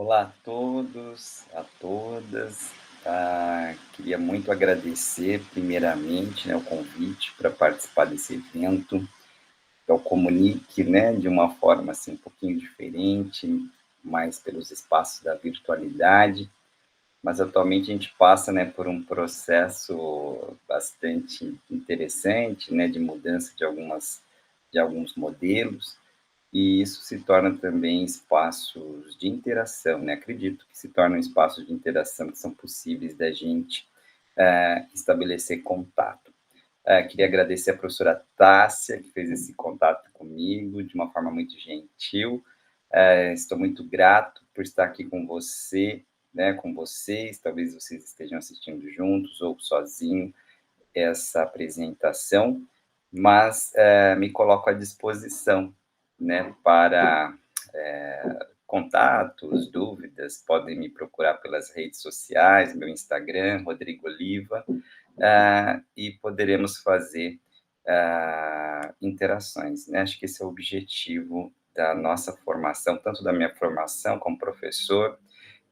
Olá a todos, a todas. Queria muito agradecer, primeiramente, né, o convite para participar desse evento. É o Comunique, né, de uma forma assim, um pouquinho diferente, mais pelos espaços da virtualidade, mas atualmente a gente passa, né, por um processo bastante interessante, né, de mudança de alguns modelos. E isso se torna também espaços de interação, né, acredito que se tornam espaços de interação que são possíveis da gente, estabelecer contato. Queria agradecer a professora Tássia, que fez esse contato comigo de uma forma muito gentil. Estou muito grato por estar aqui com você, né, com vocês, talvez vocês estejam assistindo juntos ou sozinho essa apresentação, mas me coloco à disposição, né, para contatos, dúvidas, podem me procurar pelas redes sociais, meu Instagram, Rodrigo Oliva, e poderemos fazer interações, né? Acho que esse é o objetivo da nossa formação, tanto da minha formação como professor,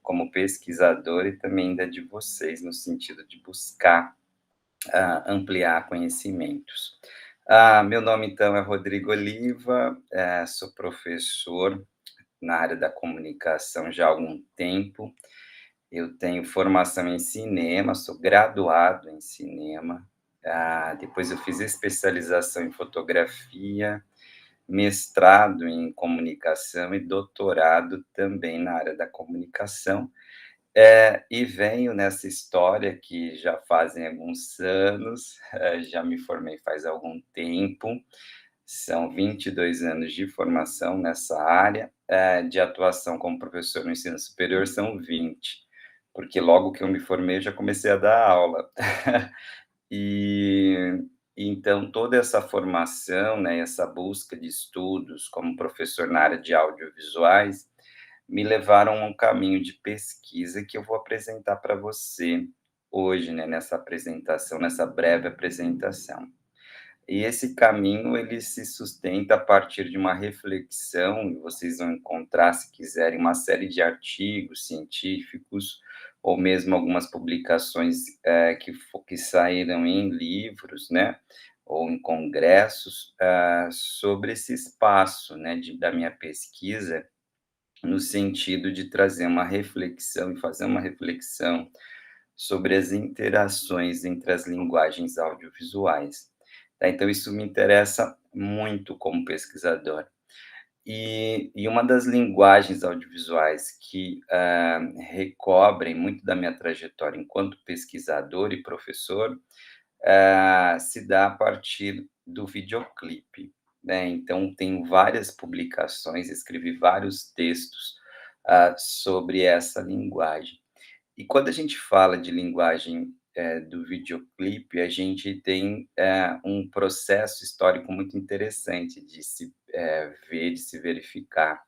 como pesquisador e também da de vocês, no sentido de buscar ampliar conhecimentos. Meu nome, então, é Rodrigo Oliva, sou professor na área da comunicação já há algum tempo. Eu tenho formação em cinema, sou graduado em cinema. Depois eu fiz especialização em fotografia, mestrado em comunicação e doutorado também na área da comunicação. E venho nessa história que já fazem alguns anos, já me formei faz algum tempo, são 22 anos de formação nessa área, de atuação como professor no ensino superior são 20, porque logo que eu me formei eu já comecei a dar aula. E então toda essa formação, né, essa busca de estudos como professor na área de audiovisuais, me levaram a um caminho de pesquisa que eu vou apresentar para você hoje, né, nessa apresentação, nessa breve apresentação. E esse caminho ele se sustenta a partir de uma reflexão, e vocês vão encontrar, se quiserem, uma série de artigos científicos, ou mesmo algumas publicações, que saíram em livros, né, ou em congressos, sobre esse espaço, né, da minha pesquisa, no sentido de trazer uma reflexão e fazer uma reflexão sobre as interações entre as linguagens audiovisuais. Tá, então isso me interessa muito como pesquisador. E uma das linguagens audiovisuais que, recobrem muito da minha trajetória enquanto pesquisador e professor, se dá a partir do videoclipe, né. Então tenho várias publicações, escrevi vários textos, sobre essa linguagem. E quando a gente fala de linguagem, do videoclipe, a gente tem, um processo histórico muito interessante de se, ver, de se verificar,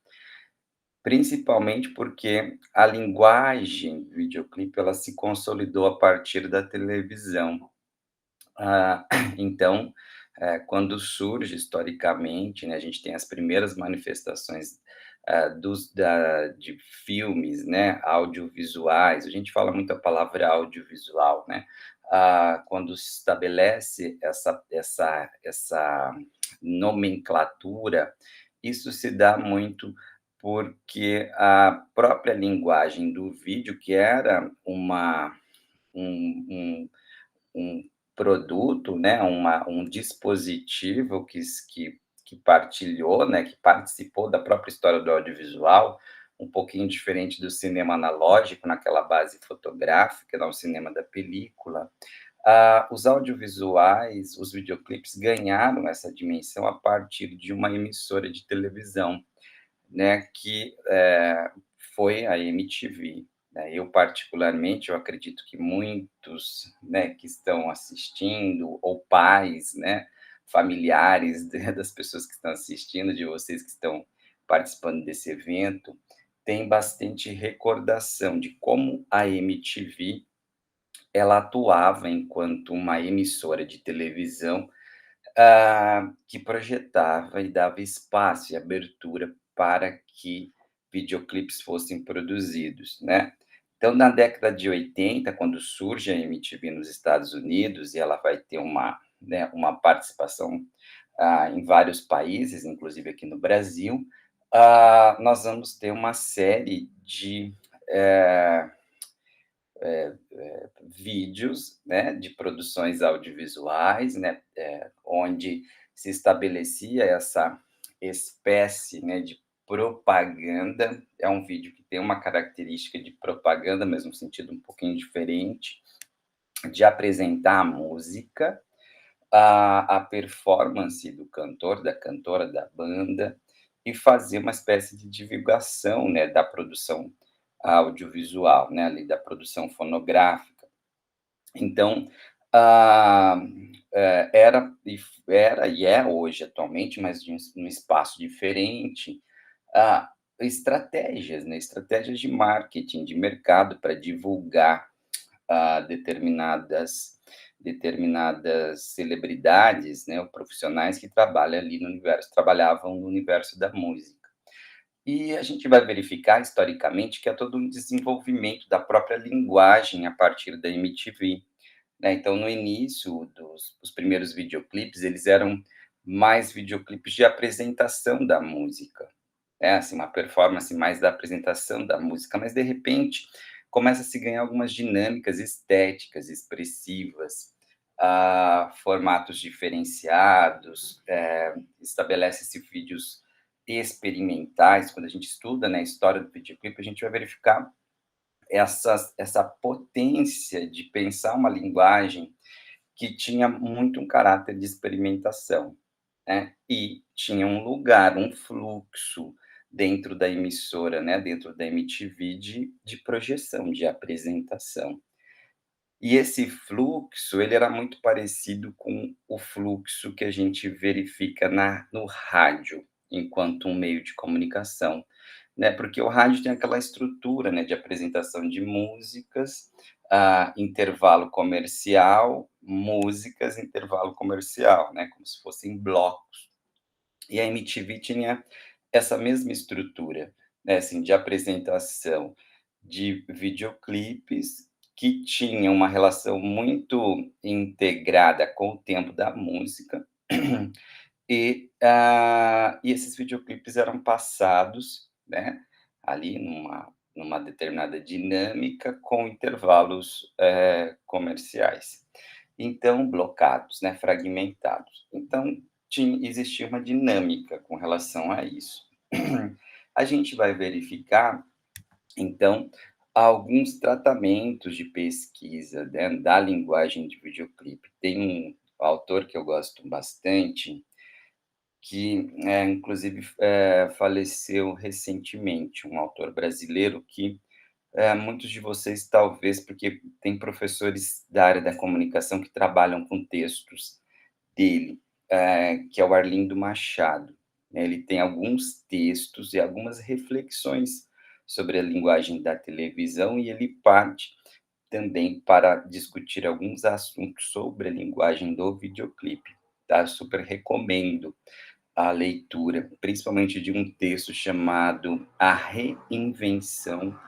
principalmente porque a linguagem do videoclipe, ela se consolidou a partir da televisão. Ah, então, quando surge historicamente, né, a gente tem as primeiras manifestações, de filmes, né, audiovisuais, a gente fala muito a palavra audiovisual, né, quando se estabelece essa nomenclatura, isso se dá muito porque a própria linguagem do vídeo, que era um um produto, né, um dispositivo que partilhou, né, que participou da própria história do audiovisual, um pouquinho diferente do cinema analógico, naquela base fotográfica, né, o cinema da película. Os audiovisuais, os videoclipes ganharam essa dimensão a partir de uma emissora de televisão, né, que, foi a MTV, né. Eu particularmente, eu acredito que muitos, né, que estão assistindo ou pais, né, familiares das pessoas que estão assistindo, de vocês que estão participando desse evento, têm bastante recordação de como a MTV, ela atuava enquanto uma emissora de televisão, que projetava e dava espaço e abertura para que videoclipes fossem produzidos, né. Então, na década de 80, quando surge a MTV nos Estados Unidos e ela vai ter uma, né, uma participação, em vários países, inclusive aqui no Brasil, nós vamos ter uma série de, eh vídeos, né, de produções audiovisuais, né, onde se estabelecia essa espécie, né, de propaganda. É um vídeo que tem uma característica de propaganda, mas num sentido um pouquinho diferente, de apresentar a música, a performance do cantor, da cantora, da banda, e fazer uma espécie de divulgação, né, da produção audiovisual, né, ali da produção fonográfica. Então, ah, era e é hoje atualmente, mas de um espaço diferente, ah, estratégias, né, estratégias de marketing, de mercado para divulgar, determinadas celebridades, né, ou profissionais que trabalhavam no universo da música. E a gente vai verificar historicamente que há todo um desenvolvimento da própria linguagem a partir da MTV, né. Então, no início dos os primeiros videoclipes, eles eram mais videoclipes de apresentação da música, né, assim, uma performance mais da apresentação da música, mas de repente começa a se ganhar algumas dinâmicas estéticas, expressivas, formatos diferenciados, estabelece-se vídeos experimentais. Quando a gente estuda, né, a história do videoclipe, a gente vai verificar essa potência de pensar uma linguagem que tinha muito um caráter de experimentação, né, e tinha um lugar, um fluxo dentro da emissora, né, dentro da MTV de projeção, de apresentação. E esse fluxo, ele era muito parecido com o fluxo que a gente verifica no rádio, enquanto um meio de comunicação, né, porque o rádio tem aquela estrutura, né, de apresentação de músicas, intervalo comercial, músicas, intervalo comercial, né, como se fossem blocos. E a MTV tinha essa mesma estrutura, né, assim, de apresentação de videoclipes que tinham uma relação muito integrada com o tempo da música, e esses videoclipes eram passados, né, ali numa determinada dinâmica com intervalos, comerciais. Então, blocados, né, fragmentados. Então, existia uma dinâmica com relação a isso. A gente vai verificar, então, alguns tratamentos de pesquisa, né, da linguagem de videoclipe. Tem um autor que eu gosto bastante, que, inclusive, faleceu recentemente, um autor brasileiro que, muitos de vocês talvez, porque tem professores da área da comunicação que trabalham com textos dele, que é o Arlindo Machado, né. Ele tem alguns textos e algumas reflexões sobre a linguagem da televisão, e ele parte também para discutir alguns assuntos sobre a linguagem do videoclipe, tá. Super recomendo a leitura, principalmente de um texto chamado A Reinvenção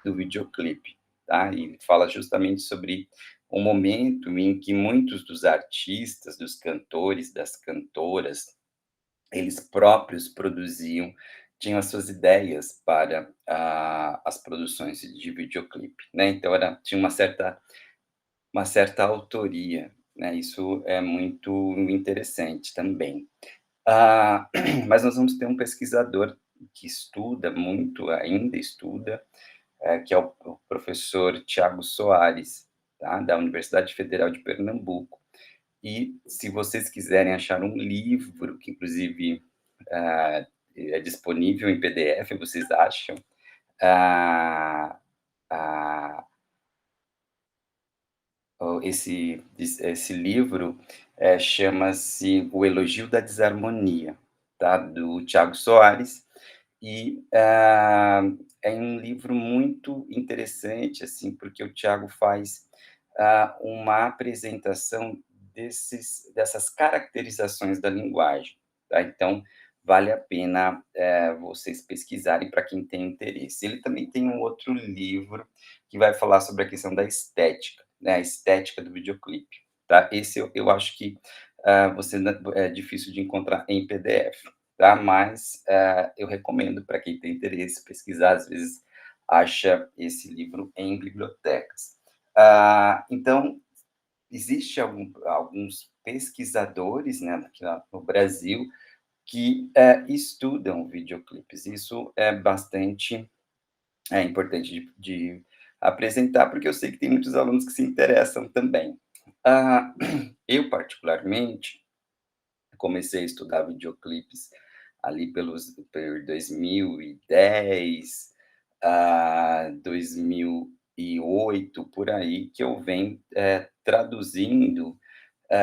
do Videoclipe, tá. E ele fala justamente sobre o momento em que muitos dos artistas, dos cantores, das cantoras, eles próprios produziam, tinham as suas ideias para as produções de videoclipe, né. Então tinha uma certa autoria, né. Isso é muito interessante também. Ah, mas nós vamos ter um pesquisador que estuda muito, ainda estuda, que é o professor Tiago Soares, tá, da Universidade Federal de Pernambuco. E se vocês quiserem achar um livro, que inclusive, é disponível em PDF, vocês acham, ah, ah, esse livro, chama-se O Elogio da Desarmonia, tá, do Tiago Soares. E, é um livro muito interessante, assim, porque o Tiago faz, uma apresentação dessas caracterizações da linguagem, tá. Então, vale a pena, vocês pesquisarem para quem tem interesse. Ele também tem um outro livro que vai falar sobre a questão da estética, né, a estética do videoclipe, tá. Esse eu acho que, você é difícil de encontrar em PDF, tá, mas, eu recomendo para quem tem interesse pesquisar, às vezes acha esse livro em bibliotecas. Então, existe alguns pesquisadores, né, aqui no Brasil, que, estudam videoclipes. Isso é bastante importante de apresentar, porque eu sei que tem muitos alunos que se interessam também. Ah, eu particularmente comecei a estudar videoclipes ali por 2010, 2008, por aí, que eu venho, traduzindo,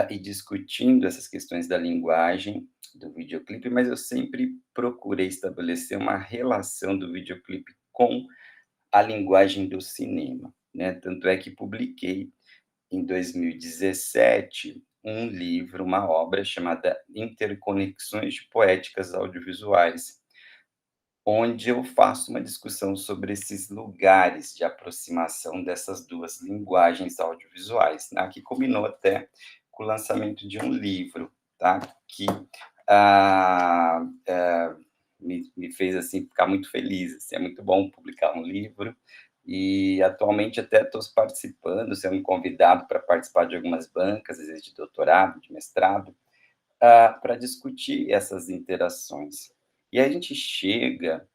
e discutindo essas questões da linguagem do videoclipe, mas eu sempre procurei estabelecer uma relação do videoclipe com a linguagem do cinema, né. Tanto é que publiquei em 2017 um livro, uma obra chamada Interconexões de Poéticas Audiovisuais, onde eu faço uma discussão sobre esses lugares de aproximação dessas 2 linguagens audiovisuais, né, que combinou até com o lançamento de um livro, tá, que, me fez, assim, ficar muito feliz, assim, é muito bom publicar um livro, e atualmente até estou participando, sendo convidado para participar de algumas bancas, às vezes de doutorado, de mestrado, para discutir essas interações. E aí a gente chega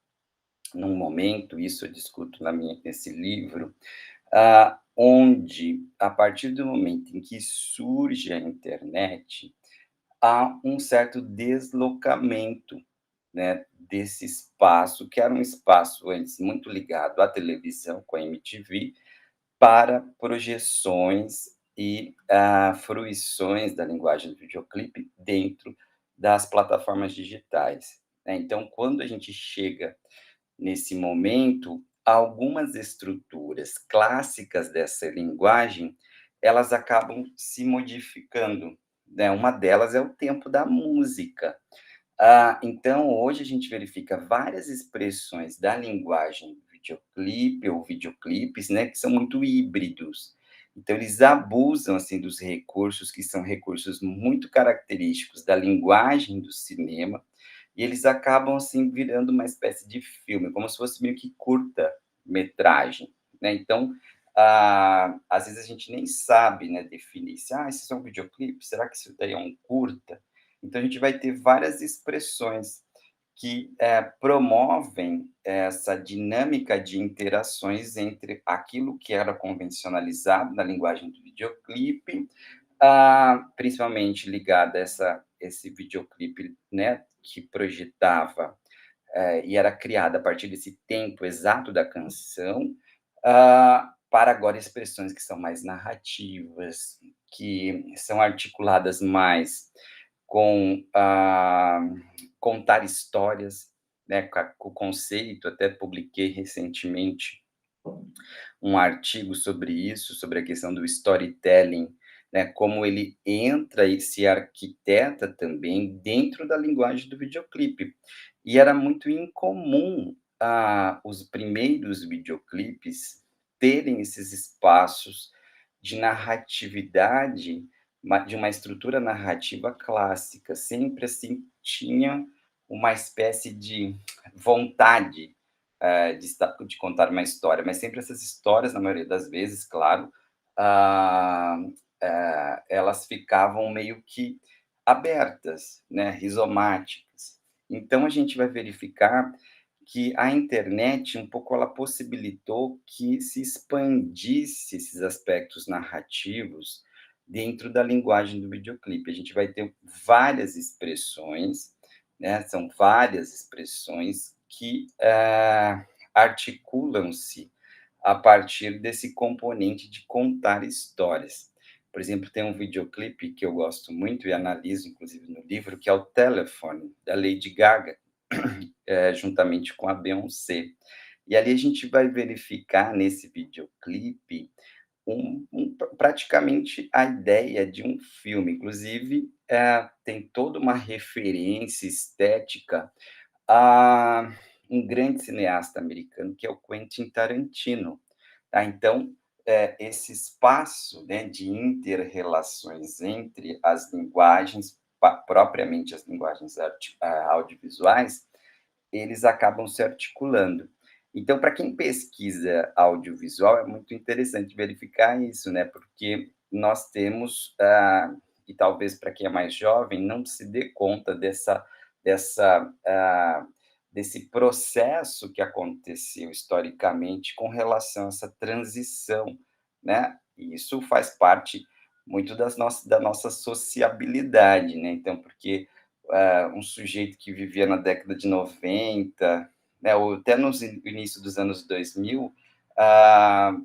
num momento, isso eu discuto nesse livro, onde, a partir do momento em que surge a internet, há um certo deslocamento, né, desse espaço, que era um espaço antes muito ligado à televisão, com a MTV, para projeções e, fruições da linguagem do videoclipe dentro das plataformas digitais, né. Então, quando a gente chega nesse momento, algumas estruturas clássicas dessa linguagem, elas acabam se modificando, né, uma delas é o tempo da música. Então hoje a gente verifica várias expressões da linguagem do videoclipe ou videoclipes, né, que são muito híbridos. Então eles abusam, assim, dos recursos que são recursos muito característicos da linguagem do cinema, e eles acabam, assim, virando uma espécie de filme, como se fosse meio que curta-metragem, né. Então, às vezes a gente nem sabe, né, definir se: "Ah, isso é um videoclipe? Será que isso daí é um curta?". Então a gente vai ter várias expressões que, promovem essa dinâmica de interações entre aquilo que era convencionalizado na linguagem do videoclipe, principalmente ligado a esse videoclipe, né, que projetava, e era criado a partir desse tempo exato da canção, para agora expressões que são mais narrativas, que são articuladas mais com, contar histórias, né, com o conceito, até publiquei recentemente um artigo sobre isso, sobre a questão do storytelling, né, como ele entra e se arquiteta também dentro da linguagem do videoclipe. E era muito incomum, os primeiros videoclipes terem esses espaços de narratividade, de uma estrutura narrativa clássica, sempre, assim, tinha uma espécie de vontade de contar uma história, mas sempre essas histórias, na maioria das vezes, claro, ah, elas ficavam meio que abertas, né, rizomáticas. Então a gente vai verificar que a internet, um pouco, ela possibilitou que se expandisse esses aspectos narrativos dentro da linguagem do videoclipe. A gente vai ter várias expressões, né, são várias expressões que, articulam-se a partir desse componente de contar histórias. Por exemplo, tem um videoclipe que eu gosto muito e analiso, inclusive, no livro, que é o Telephone, da Lady Gaga, juntamente com a Beyoncé. E ali a gente vai verificar nesse videoclipe praticamente a ideia de um filme, inclusive, tem toda uma referência estética a um grande cineasta americano, que é o Quentin Tarantino, tá. Então, esse espaço, né, de inter-relações entre as linguagens, propriamente as linguagens audiovisuais, eles acabam se articulando. Então, para quem pesquisa audiovisual, é muito interessante verificar isso, né, porque nós temos, e talvez para quem é mais jovem não se dê conta dessa, desse processo que aconteceu historicamente com relação a essa transição, né, e isso faz parte muito da nossa sociabilidade, né, então porque um sujeito que vivia na década de 90, né, ou até no início dos anos 2000, ah,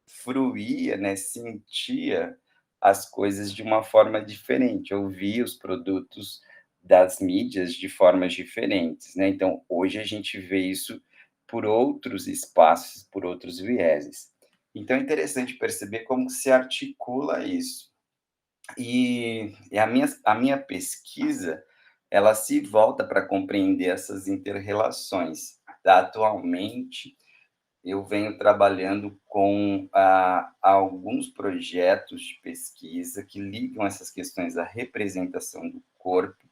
fruía, né, sentia as coisas de uma forma diferente, ouvia os produtos das mídias de formas diferentes, né. Então, hoje a gente vê isso por outros espaços, por outros vieses. Então é interessante perceber como se articula isso. E a minha pesquisa, ela se volta para compreender essas inter-relações. Atualmente, eu venho trabalhando com, alguns projetos de pesquisa que ligam essas questões à representação do corpo,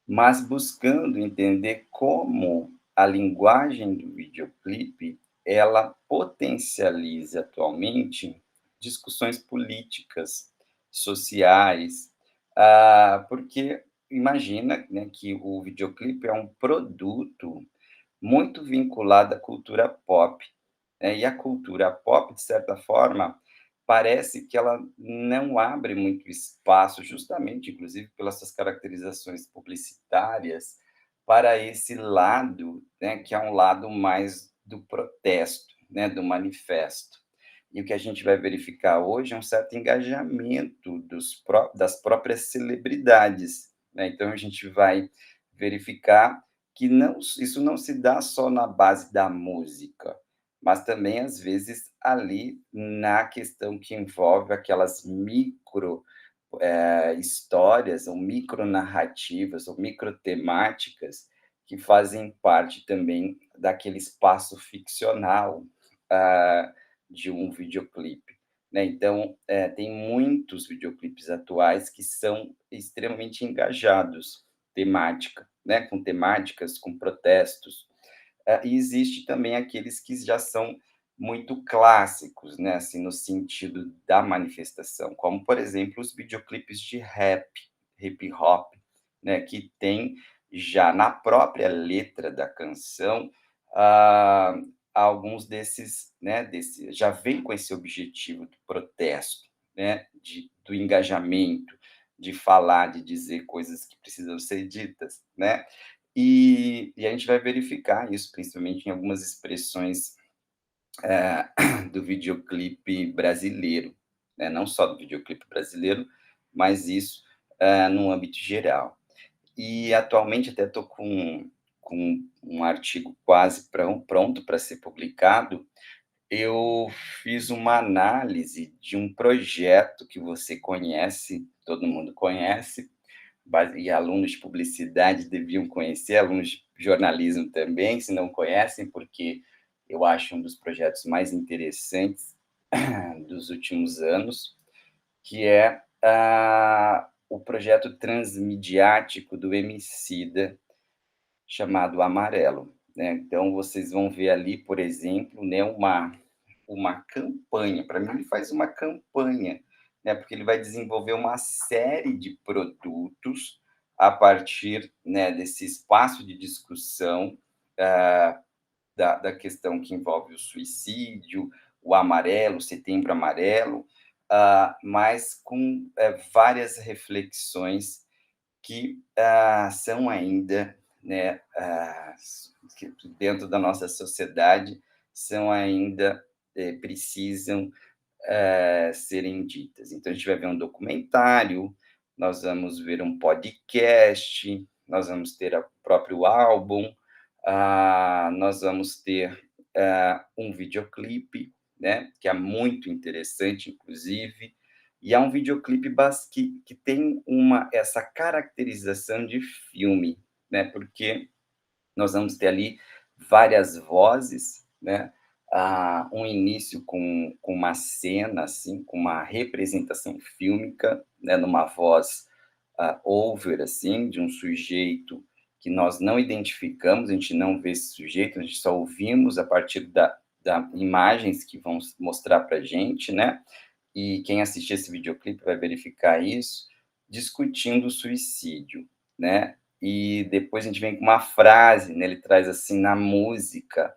mas buscando entender como a linguagem do videoclipe, ela potencializa atualmente discussões políticas, sociais, porque imagina, né, que o videoclipe é um produto muito vinculado à cultura pop, né, e a cultura pop, de certa forma, parece que ela não abre muito espaço, justamente, inclusive, pelas suas caracterizações publicitárias, para esse lado, né, que é um lado mais do protesto, né, do manifesto. E o que a gente vai verificar hoje é um certo engajamento das próprias celebridades, né, então a gente vai verificar que não isso não se dá só na base da música, mas também, às vezes, ali na questão que envolve aquelas micro, histórias ou micronarrativas ou microtemáticas que fazem parte também daquele espaço ficcional, ah, de um videoclipe, né. Então, tem muitos videoclipes atuais que são extremamente engajados, né, com temáticas, com protestos. E existe também aqueles que já são muito clássicos, né, assim, no sentido da manifestação, como, por exemplo, os videoclipes de rap, hip hop, né, que tem já na própria letra da canção, ah, alguns desses, né, já vem com esse objetivo do protesto, né, do engajamento, de falar, de dizer coisas que precisam ser ditas, né. E a gente vai verificar isso, principalmente em algumas expressões, do videoclipe brasileiro, né, não só do videoclipe brasileiro, mas isso, no âmbito geral. E atualmente até estou com um artigo quase pronto para ser publicado. Eu fiz uma análise de um projeto que você conhece, todo mundo conhece, e alunos de publicidade deviam conhecer, alunos de jornalismo também, se não conhecem, porque eu acho um dos projetos mais interessantes dos últimos anos, que é o projeto transmidiático do Emicida, chamado Amarelo, né. Então vocês vão ver ali, por exemplo, né, uma campanha, para mim ele faz uma campanha, né, porque ele vai desenvolver uma série de produtos a partir, né, desse espaço de discussão, ah, da questão que envolve o suicídio, o amarelo, o Setembro Amarelo, mas com, várias reflexões que, são ainda, né, que dentro da nossa sociedade são ainda, precisam, serem ditas. Então a gente vai ver um documentário, nós vamos ver um podcast, nós vamos ter o próprio álbum, nós vamos ter, um videoclipe, né, que é muito interessante inclusive, E é um videoclipe que tem essa caracterização de filme, né, porque nós vamos ter ali várias vozes, né, um início com uma cena, assim, com uma representação fílmica, né, numa voz, over, assim, de um sujeito que nós não identificamos, a gente não vê esse sujeito, a gente só ouvimos a partir da imagens que vão mostrar pra gente, né, e quem assistir esse videoclipe vai verificar isso, discutindo o suicídio, né. E depois a gente vem com uma frase, né, ele traz, assim, na música,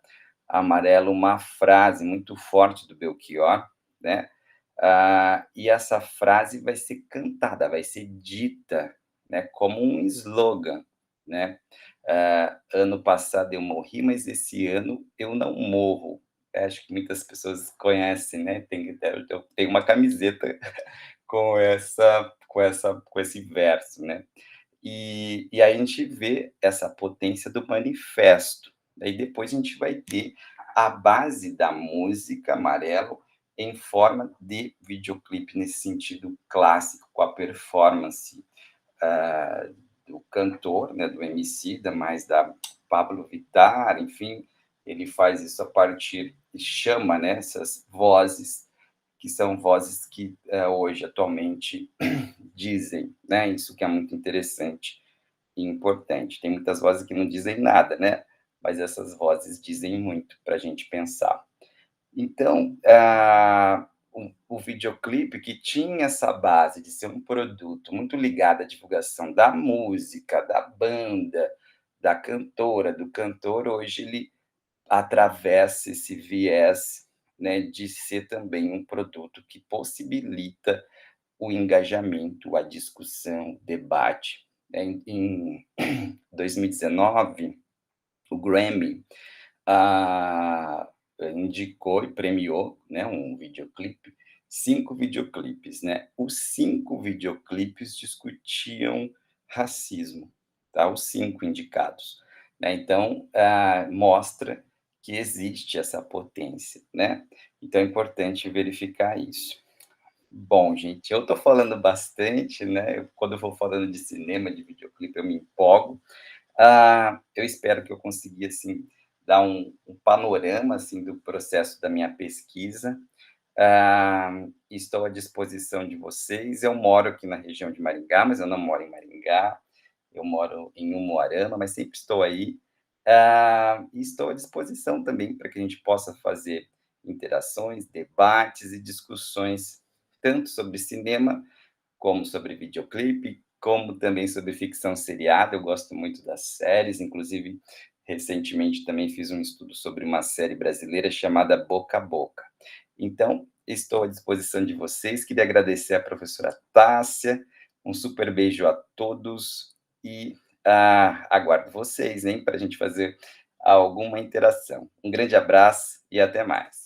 Amarelo, uma frase muito forte do Belchior, né, e essa frase vai ser cantada, vai ser dita, né, como um slogan, né. "Ano passado eu morri, mas esse ano eu não morro". Acho que muitas pessoas conhecem, né, eu tenho uma camiseta com esse verso, né. E aí a gente vê essa potência do manifesto. Daí depois a gente vai ter a base da música Amarelo em forma de videoclipe, nesse sentido clássico, com a performance, ah, do cantor, né, do Emicida, mais da Pablo Vittar, enfim, ele faz isso a partir e chama, né, essas vozes, que são vozes que, hoje, atualmente, dizem, né, isso que é muito interessante e importante. Tem muitas vozes que não dizem nada, né, mas essas vozes dizem muito para a gente pensar. Então, o videoclipe que tinha essa base de ser um produto muito ligado à divulgação da música, da banda, da cantora, do cantor, hoje ele atravessa esse viés, né, de ser também um produto que possibilita o engajamento, a discussão, o debate. Em 2019, o Grammy, ah, indicou e premiou, né, um videoclipe, 5 videoclipes, né. Os 5 videoclipes discutiam racismo, tá, os 5 indicados, né. Então, mostra que existe essa potência, né. Então é importante verificar isso. Bom, gente, eu tô falando bastante, né, quando eu vou falando de cinema, de videoclipe, eu me empolgo. Eu espero que eu consegui, assim, dar um panorama, assim, do processo da minha pesquisa. Estou à disposição de vocês. Eu moro aqui na região de Maringá, mas eu não moro em Maringá, eu moro em Umuarama, mas sempre estou aí. E estou à disposição também para que a gente possa fazer interações, debates e discussões, tanto sobre cinema como sobre videoclipe, como também sobre ficção seriada. Eu gosto muito das séries, inclusive, recentemente também fiz um estudo sobre uma série brasileira chamada Boca a Boca. Então, estou à disposição de vocês. Queria agradecer à professora Tássia, um super beijo a todos e aguardo vocês, hein, para a gente fazer alguma interação. Um grande abraço e até mais.